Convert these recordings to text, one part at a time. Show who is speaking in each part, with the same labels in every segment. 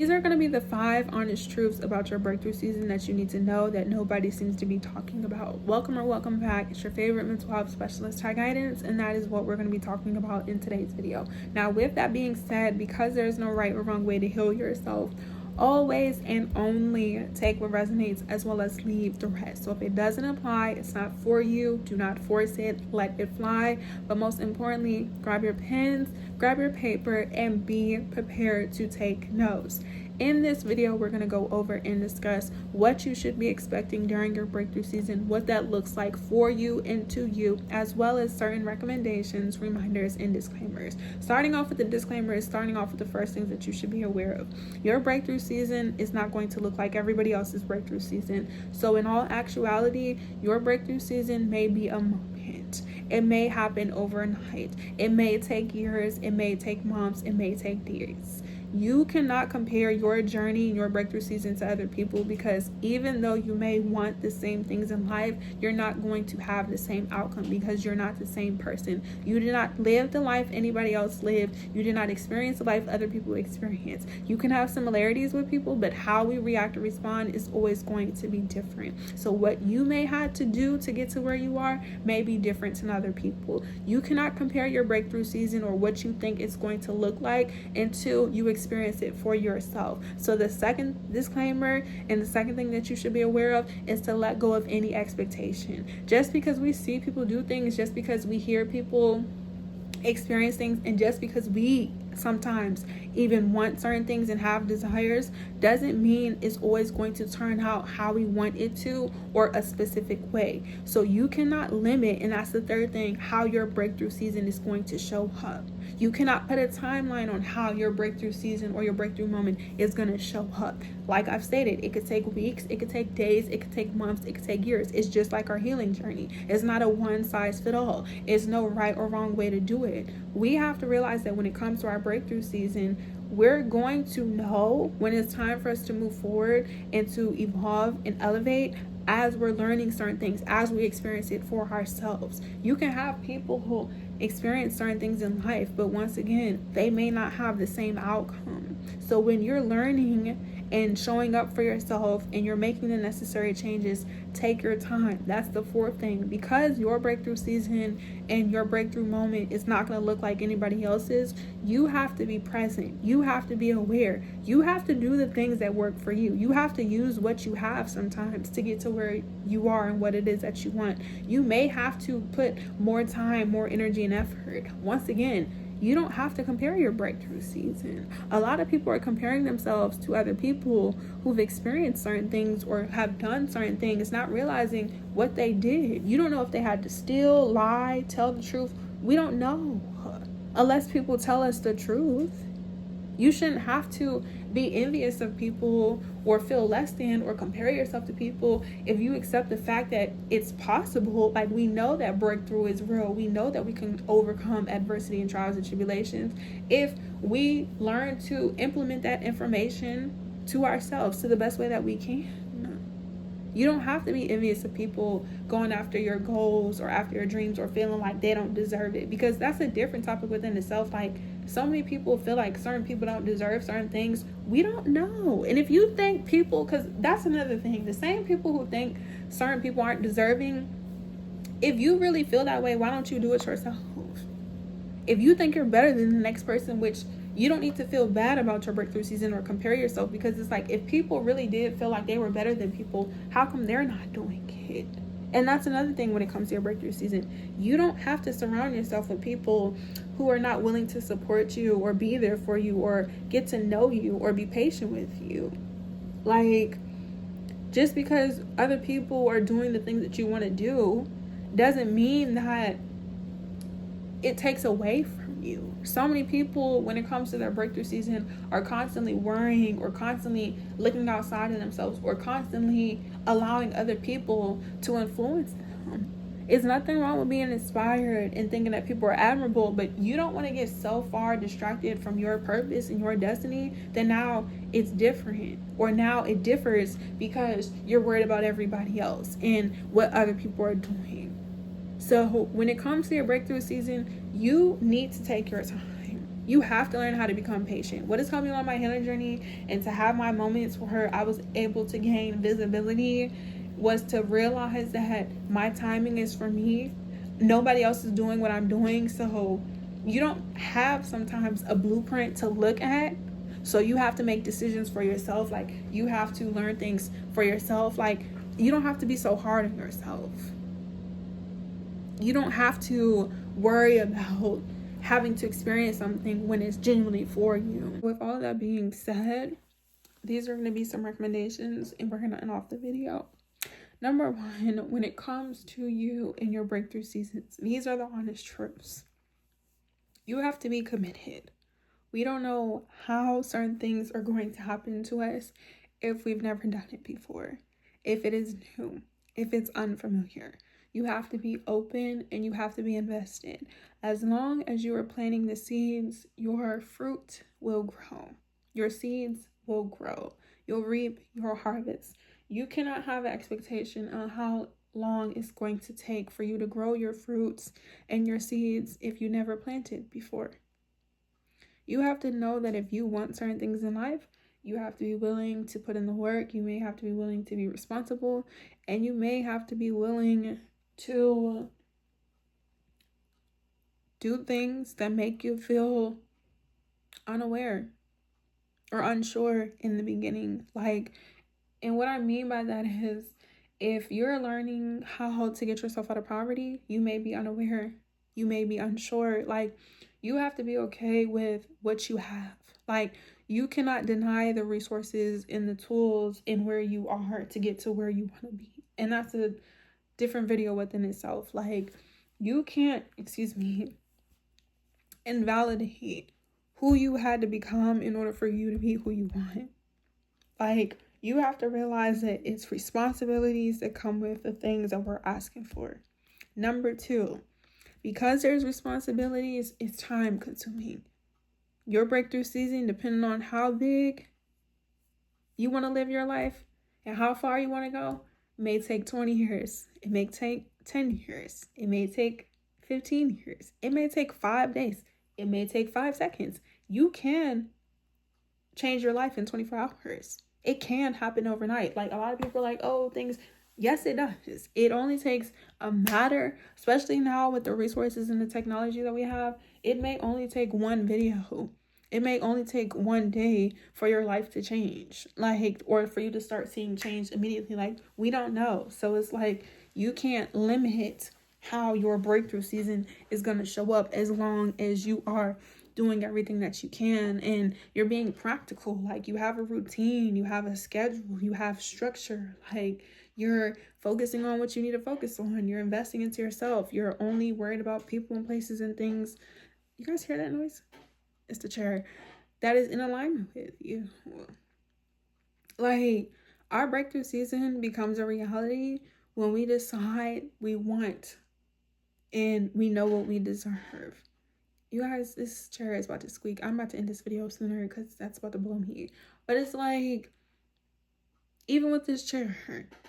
Speaker 1: These are going to be the 5 honest truths about your breakthrough season that you need to know that nobody seems to be talking about. Welcome or welcome back. It's your favorite mental health specialist, Ty Guidance, and that is what we're going to be talking about in today's video. Now, with that being said, because there's no right or wrong way to heal yourself, always and only take what resonates as well as leave the rest. So if it doesn't apply, it's not for you. Do not force it. Let it fly. But most importantly, grab your pens, grab your paper, and be prepared to take notes. In this video, we're going to go over and discuss what you should be expecting during your breakthrough season, what that looks like for you and to you, as well as certain recommendations, reminders, and disclaimers. Starting off with the disclaimers, starting off with the first things that you should be aware of. Your breakthrough season is not going to look like everybody else's breakthrough season. So in all actuality, your breakthrough season may be a moment. It may happen overnight. It may take years. It may take months. It may take days. You cannot compare your journey and your breakthrough season to other people, because even though you may want the same things in life, you're not going to have the same outcome because you're not the same person. You did not live the life anybody else lived. You did not experience the life other people experience. You can have similarities with people, but how we react or respond is always going to be different. So what you may have to do to get to where you are may be different than other people. You cannot compare your breakthrough season or what you think it's going to look like until you experience it for yourself. So the second disclaimer and the second thing that you should be aware of is to let go of any expectation. Just because we see people do things, just because we hear people experience things, and just because we sometimes even want certain things and have desires, doesn't mean it's always going to turn out how we want it to or a specific way. So you cannot limit, and that's the third thing, how your breakthrough season is going to show up. You cannot put a timeline on how your breakthrough season or your breakthrough moment is going to show up. Like I've stated, it could take weeks, it could take days, it could take months, it could take years. It's just like our healing journey. It's not a one size fit all. It's no right or wrong way to do it. We have to realize that when it comes to our breakthrough season, we're going to know when it's time for us to move forward and to evolve and elevate as we're learning certain things, as we experience it for ourselves. You can have people who experience certain things in life, but once again, they may not have the same outcome. So when you're learning and showing up for yourself and you're making the necessary changes, take your time. That's the fourth thing. Because your breakthrough season and your breakthrough moment is not going to look like anybody else's, you have to be present. You have to be aware. You have to do the things that work for you. You have to use what you have sometimes to get to where you are and what it is that you want. You may have to put more time, more energy, and effort. Once again, you don't have to compare your breakthrough season. A lot of people are comparing themselves to other people who've experienced certain things or have done certain things, not realizing what they did. You don't know if they had to steal, lie, tell the truth. We don't know unless people tell us the truth. You shouldn't have to be envious of people or feel less than or compare yourself to people if you accept the fact that it's possible. Like, we know that breakthrough is real. We know that we can overcome adversity and trials and tribulations if we learn to implement that information to ourselves to the best way that we can. You don't have to be envious of people going after your goals or after your dreams or feeling like they don't deserve it, because that's a different topic within itself. Like, so many people feel like certain people don't deserve certain things. We don't know. And if you think people, because that's another thing, the same people who think certain people aren't deserving, if you really feel that way, why don't you do it yourself? If you think you're better than the next person, which you don't need to feel bad about your breakthrough season or compare yourself, because it's like, if people really did feel like they were better than people, how come they're not doing it? And that's another thing when it comes to your breakthrough season. You don't have to surround yourself with people who are not willing to support you or be there for you or get to know you or be patient with you. Like, just because other people are doing the things that you want to do doesn't mean that it takes away from you. So many people, when it comes to their breakthrough season, are constantly worrying or constantly looking outside of themselves or constantly allowing other people to influence them. It's nothing wrong with being inspired and thinking that people are admirable, but you don't want to get so far distracted from your purpose and your destiny that now it's different, or now it differs because you're worried about everybody else and what other people are doing. So when it comes to your breakthrough season, you need to take your time. You have to learn how to become patient. What has helped me on my healing journey and to have my moments where I was able to gain visibility was to realize that my timing is for me. Nobody else is doing what I'm doing. So you don't have sometimes a blueprint to look at. So you have to make decisions for yourself. Like, you have to learn things for yourself. Like, you don't have to be so hard on yourself. You don't have to worry about having to experience something when it's genuinely for you. With all that being said, these are going to be some recommendations and we're going to end off the video. Number one, when it comes to you in your breakthrough seasons, these are the honest truths. You have to be committed. We don't know how certain things are going to happen to us if we've never done it before, if it is new, if it's unfamiliar. You have to be open and you have to be invested. As long as you are planting the seeds, your fruit will grow. Your seeds will grow. You'll reap your harvest. You cannot have an expectation on how long it's going to take for you to grow your fruits and your seeds if you never planted before. You have to know that if you want certain things in life, you have to be willing to put in the work. You may have to be willing to be responsible, and you may have to be willing to do things that make you feel unaware or unsure in the beginning. Like, and what I mean by that is, if you're learning how to get yourself out of poverty, you may be unaware. You may be unsure. Like, you have to be okay with what you have. Like, you cannot deny the resources and the tools and where you are to get to where you want to be. And that's a different video within itself. Like, you can't, invalidate who you had to become in order for you to be who you want. Like, you have to realize that it's responsibilities that come with the things that we're asking for. Number two, because there's responsibilities, it's time consuming. Your breakthrough season, depending on how big you want to live your life and how far you want to go, may take 20 years. It may take 10 years. It may take 15 years. It may take 5 days. It may take 5 seconds. You can change your life in 24 hours. It can happen overnight. Like, a lot of people are like, oh, things. Yes, it does. It only takes a matter, especially now with the resources and the technology that we have. It may only take one video. It may only take one day for your life to change, like, or for you to start seeing change immediately. Like, we don't know. So it's like, you can't limit how your breakthrough season is going to show up as long as you are doing everything that you can and you're being practical. Like, you have a routine, you have a schedule, you have structure. Like, you're focusing on what you need to focus on. You're investing into yourself. You're only worried about people and places and things. You guys hear that noise? It's the chair that is in alignment with you. Like, our breakthrough season becomes a reality when we decide we want and we know what we deserve. You guys, this chair is about to squeak. I'm about to end this video sooner because that's about to blow me. But it's like, even with this chair,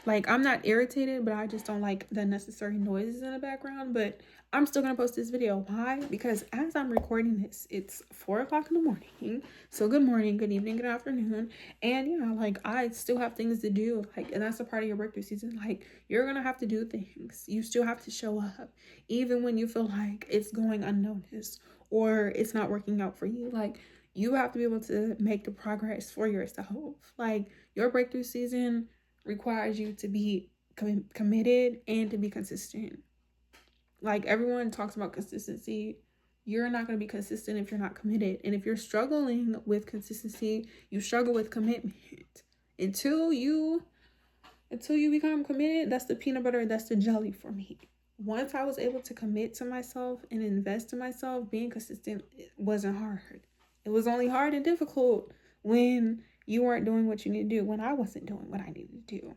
Speaker 1: like, I'm not irritated, but I just don't like the necessary noises in the background. But I'm still gonna post this video. Why? Because as I'm recording this, it's 4 o'clock in the morning. So good morning, good evening, good afternoon. And yeah, like, I still have things to do. Like, and that's a part of your breakthrough season. Like, you're gonna have to do things. You still have to show up, even when you feel like it's going unnoticed or it's not working out for you. Like, you have to be able to make the progress for yourself. Like, your breakthrough season requires you to be committed and to be consistent. Like, everyone talks about consistency. You're not going to be consistent if you're not committed. And if you're struggling with consistency, you struggle with commitment. Until you become committed, that's the peanut butter, that's the jelly for me. Once I was able to commit to myself and invest in myself, being consistent, it wasn't hard. It was only hard and difficult when you weren't doing what you need to do, when I wasn't doing what I needed to do.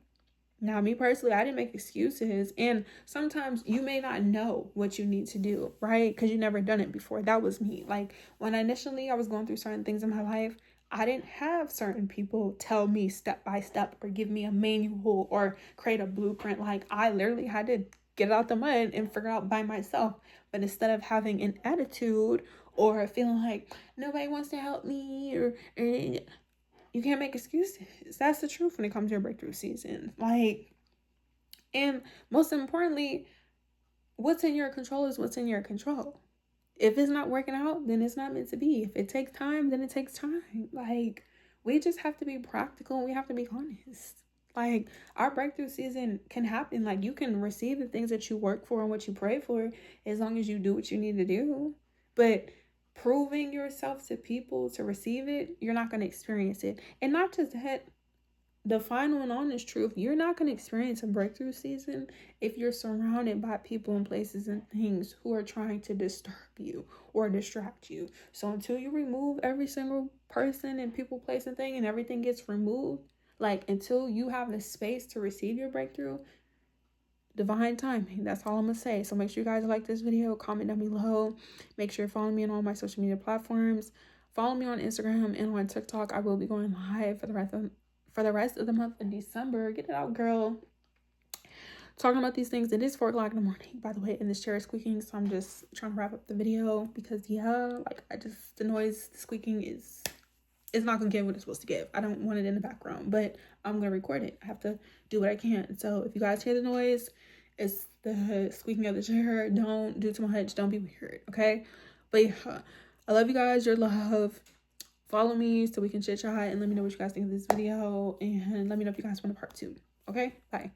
Speaker 1: Now, me personally, I didn't make excuses. And sometimes you may not know what you need to do, right? Because you've never done it before. That was me. Like, when initially I was going through certain things in my life, I didn't have certain people tell me step by step or give me a manual or create a blueprint. Like, I literally had to get out the mud and figure out by myself. But instead of having an attitude or feeling like nobody wants to help me, or you can't make excuses. That's the truth when it comes to your breakthrough season. Like, and most importantly, what's in your control is what's in your control. If it's not working out, then it's not meant to be. If it takes time, then it takes time. Like, we just have to be practical and we have to be honest. Like, our breakthrough season can happen. Like, you can receive the things that you work for and what you pray for as long as you do what you need to do. But proving yourself to people to receive it, you're not going to experience it. And not just that, the final and honest truth, you're not going to experience a breakthrough season if you're surrounded by people and places and things who are trying to disturb you or distract you. So until you remove every single person and people, place, and thing, and everything gets removed, like until you have the space to receive your breakthrough, divine timing. That's all I'm gonna say. So make sure you guys like this video, comment down below, make sure you're following me on all my social media platforms, follow me on Instagram and on TikTok. I will be going live for the rest of the month of December. Get it out, girl. Talking about these things. It is 4 o'clock in the morning, by the way, and this chair is squeaking, so I'm just trying to wrap up the video because the noise, the squeaking is not gonna give what it's supposed to give. I don't want it in the background, but I'm gonna record it. I have to do what I can. So if you guys hear the noise, it's the squeaking of the chair. Don't do too much. Don't be weird, okay? But yeah, I love you guys. Your love. Follow me so we can chit chat and let me know what you guys think of this video, and let me know if you guys want a part 2. Okay, bye.